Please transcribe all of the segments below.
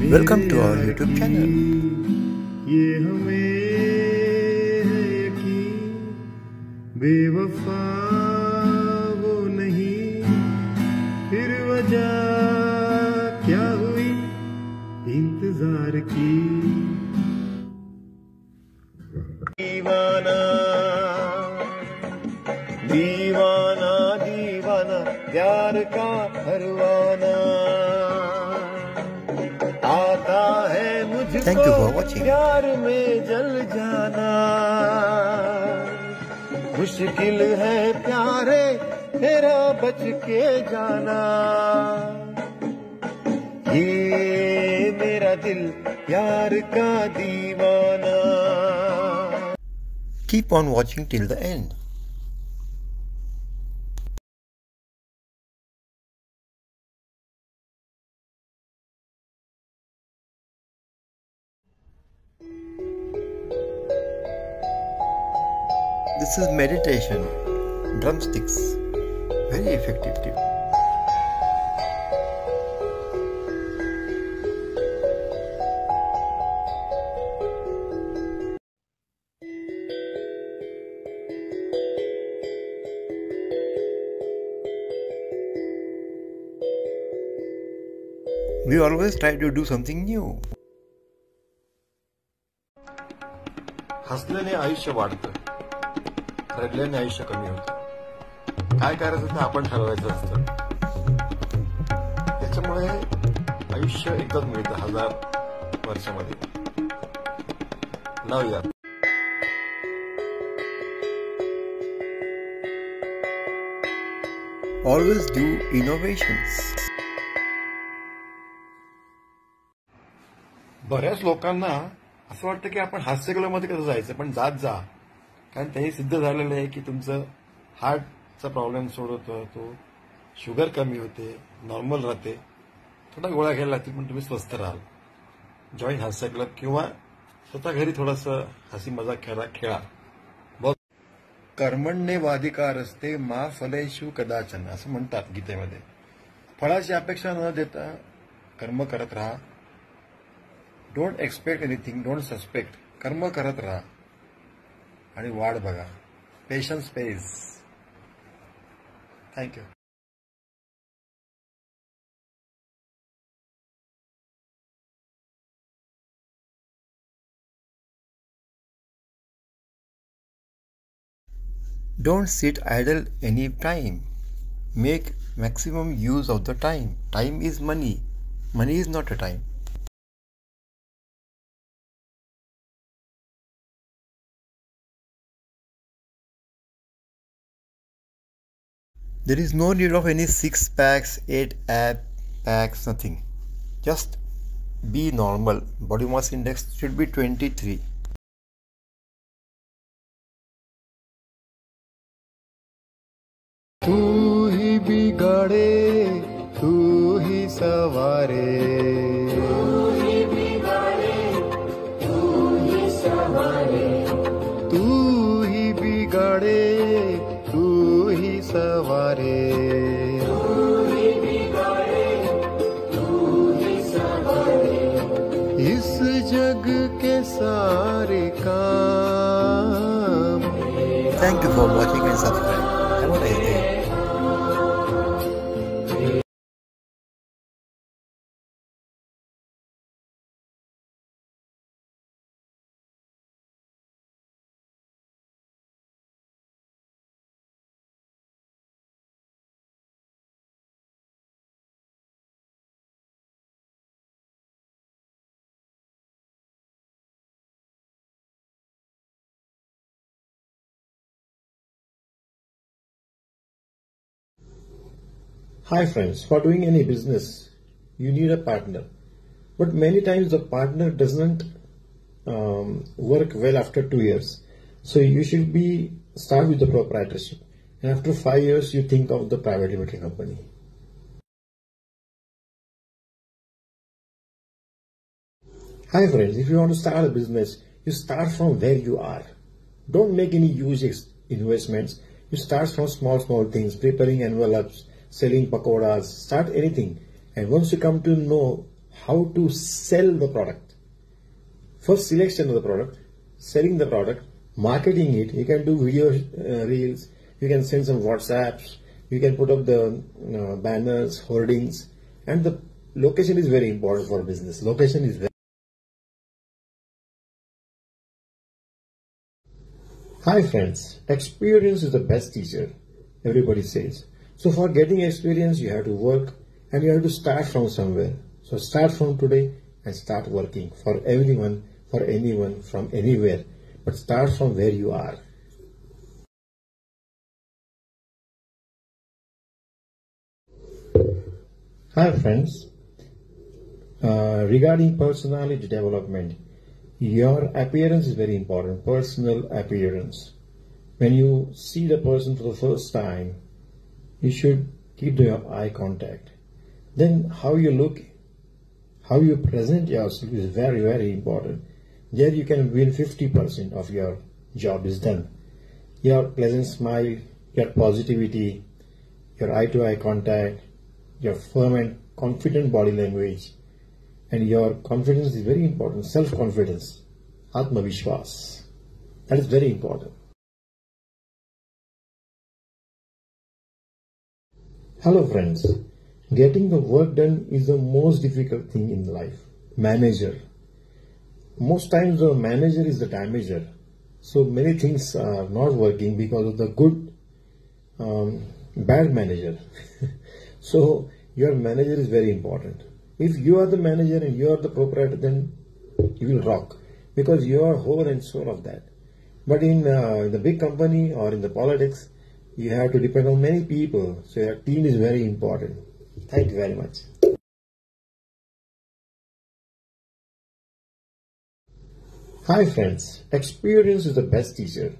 Welcome to our YouTube channel. ये हमें है यकीन बेवफा वो नहीं, फिर वजह क्या हुई इंतजार की। दीवाना दीवाना दीवाना प्यार का परवाना आता है मुझको Thank you for watching. प्यार में जल जाना। मुश्किल है प्यारे तेरा बच के जाना। ये मेरा दिल प्यार का दीवाना। Keep on watching till the end. This is meditation, drumsticks, very effective tip. We always try to do something new. हसल्याने आयुष्य वाढतं, रडल्याने आयुष्य कमी होतं. काय करायचं ते आपण ठरवायचं असतं. त्याच्यामुळे आयुष्य एकदाच मिळतं 1000 वर्षामध्ये. लावूया. Always do innovations. बऱ्याच लोकांना असं वाटतं की आपण हास्यकलेमध्ये कसं जायचं, पण जात जा, कारण ते सिद्ध झालेलं आहे की तुमचं हार्टचा प्रॉब्लेम सोडवतो, तो शुगर कमी होते, नॉर्मल राहते. थोडा गोळ्या घ्यायला लागतील पण तुम्ही स्वस्थ राहाल. जॉईन हास्य क्लब किंवा स्वतः घरी थोडंसं हसी मजाक खेळा. कर्मण्येवाधिकारस्ते मा फलेषु कदाचन असं म्हणतात गीतेमध्ये. फळाची अपेक्षा न देता कर्म करत राहा. Don't expect anything, don't suspect. कर्म करत राहा आणि वाढ बघा. Patience page. Thank you. Don't sit idle any time. Make maximum use of the time. Time is money. Money is not a time. There is no need of any 6 packs, 8 packs, nothing. Just be normal. Body mass index should be 23. तू ही बिगाड़े तू ही सवारे, तू ही बिगाड़े तू ही सवारे, तू ही बिगाड़े तू ही सवारे, तू ही बिगाड़े तू ही सवारे। इस जग के सारे काम। Thank you for watching and subscribe. Have a nice day. Hi friends, for doing any business, you need a partner. But many times the partner doesn't work well after 2 years. So you should start with the proprietorship. And after 5 years, you think of the private limited company. Hi friends, if you want to start a business, you start from where you are. Don't make any huge investments. You start from small things, preparing envelopes, selling pakoras, start anything. And once you come to know how to sell the product. First, selection of the product, selling the product, marketing it. You can do video reels, you can send some WhatsApps, you can put up the banners, hoardings, and the location is very important for business. Location is very. Hi friends, experience is the best teacher, everybody says. So for getting experience, you have to work and you have to start from somewhere. So start from today and start working for everyone, for anyone, from anywhere. But start from where you are. Hi friends, regarding personality development, your appearance is very important, personal appearance. When you see the person for the first time, you should keep your eye contact. Then how you look, how you present yourself is very, very important. There you can win 50% of your job is done. Your pleasant smile, your positivity, your eye-to-eye contact, your firm and confident body language, and your confidence is very important. Self-confidence, Atmavishwas, that is very important. Hello friends, getting the work done is the most difficult thing in life. Manager. Most times the manager is the damager. So many things are not working because of the good, bad manager. So your manager is very important. If you are the manager and you are the proprietor, then you will rock because you are whole and soul of that. But in the big company or in the politics, you have to depend on many people. So your team is very important. Thank you very much. Hi friends, experience is the best teacher,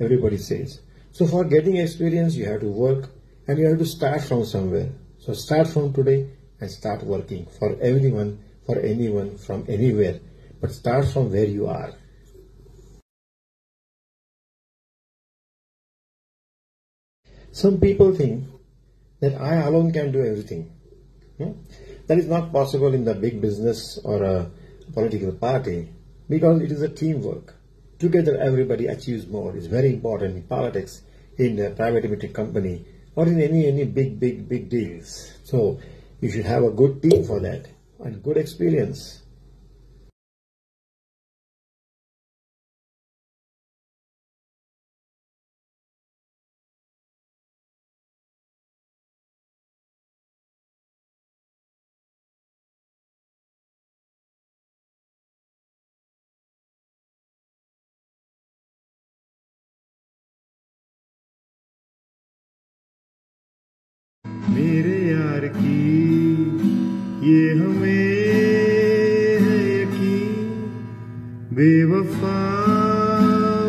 everybody says. So for getting experience, you have to work and you have to start from somewhere. So start from today and start working for everyone, for anyone, from anywhere. But start from where you are. Some people think that I alone can do everything. That is not possible in the big business or a political party because it is a teamwork. Together everybody achieves more. It's very important in politics, in a private limited company, or in any big deals. So you should have a good team for that and good experience. मेरे यार की ये हमें है यकीन, बेवफा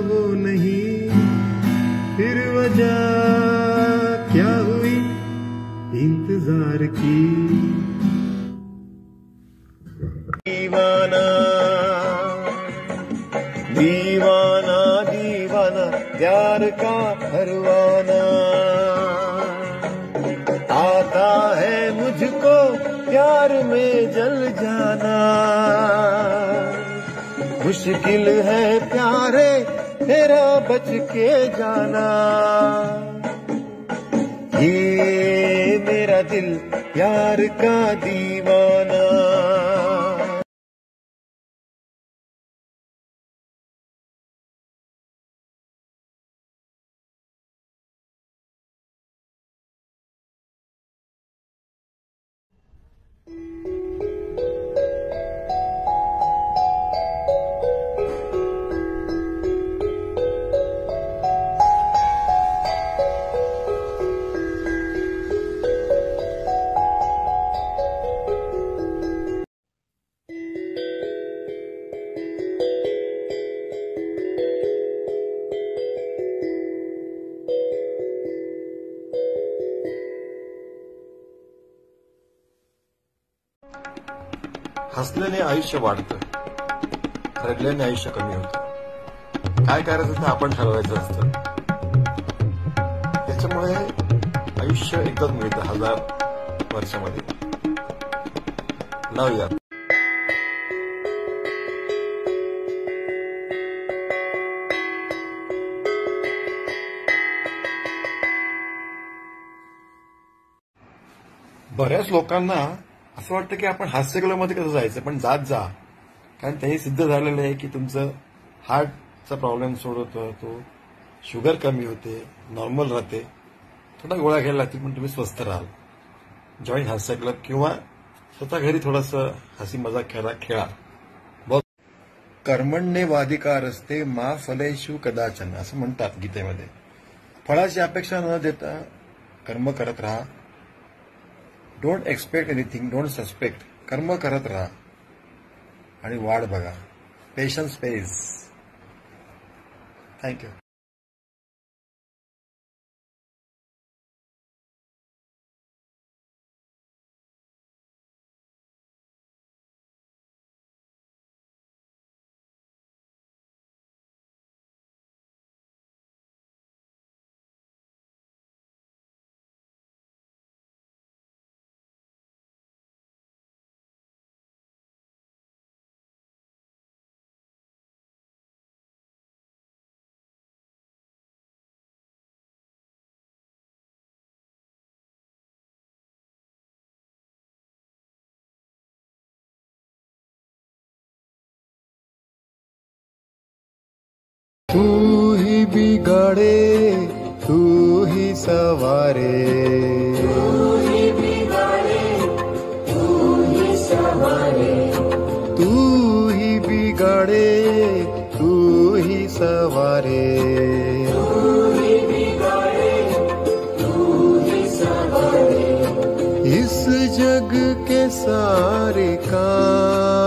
वो नहीं, फिर वजह क्या हुई इंतजार की। दीवाना दीवाना दीवाना प्यार का परवाना, आता है मुझको प्यार में जल जाना। मुश्किल है प्यारे तेरा बच के जाना। ये मेरा दिल प्यार का दीवाना। हसल्याने आयुष्य वाढतं, रडल्याने आयुष्य कमी होतं. काय करायचं ते आपण ठरवायचं असतं. त्याच्यामुळे आयुष्य एकदाच मिळतं 1000 वर्षामध्ये. लव यार. बऱ्याच लोकांना असं वाटतं की आपण हास्यकलेमध्ये कसं जायचं, पण जात जा, कारण त्यांनी सिद्ध झालेलं आहे की तुमचं हार्टचा प्रॉब्लेम सोडवतो, तो शुगर कमी होते, नॉर्मल राहते. थोडा गोळ्या घ्यायला लागतील पण तुम्ही स्वस्थ राहाल. जॉईन हास्य क्लब किंवा स्वतः घरी थोडंसं हसी मजाक खेळा. कर्मण्येवाधिकारस्ते मा फलेषु कदाचन असं म्हणतात गीतेमध्ये. फळाची अपेक्षा न देता कर्म करत राहा. Don't expect anything, don't suspect. कर्म करत राहा आणि वाढ बघा. Patience page. थँक्यू. तू ही बिगाड़े तू ही सवारे, तू ही बिगाड़े तू ही सवारे, तू ही बिगाड़े तू ही सवारे, तू ही बिगाड़े तू ही सवारे. इस जग के सारे काम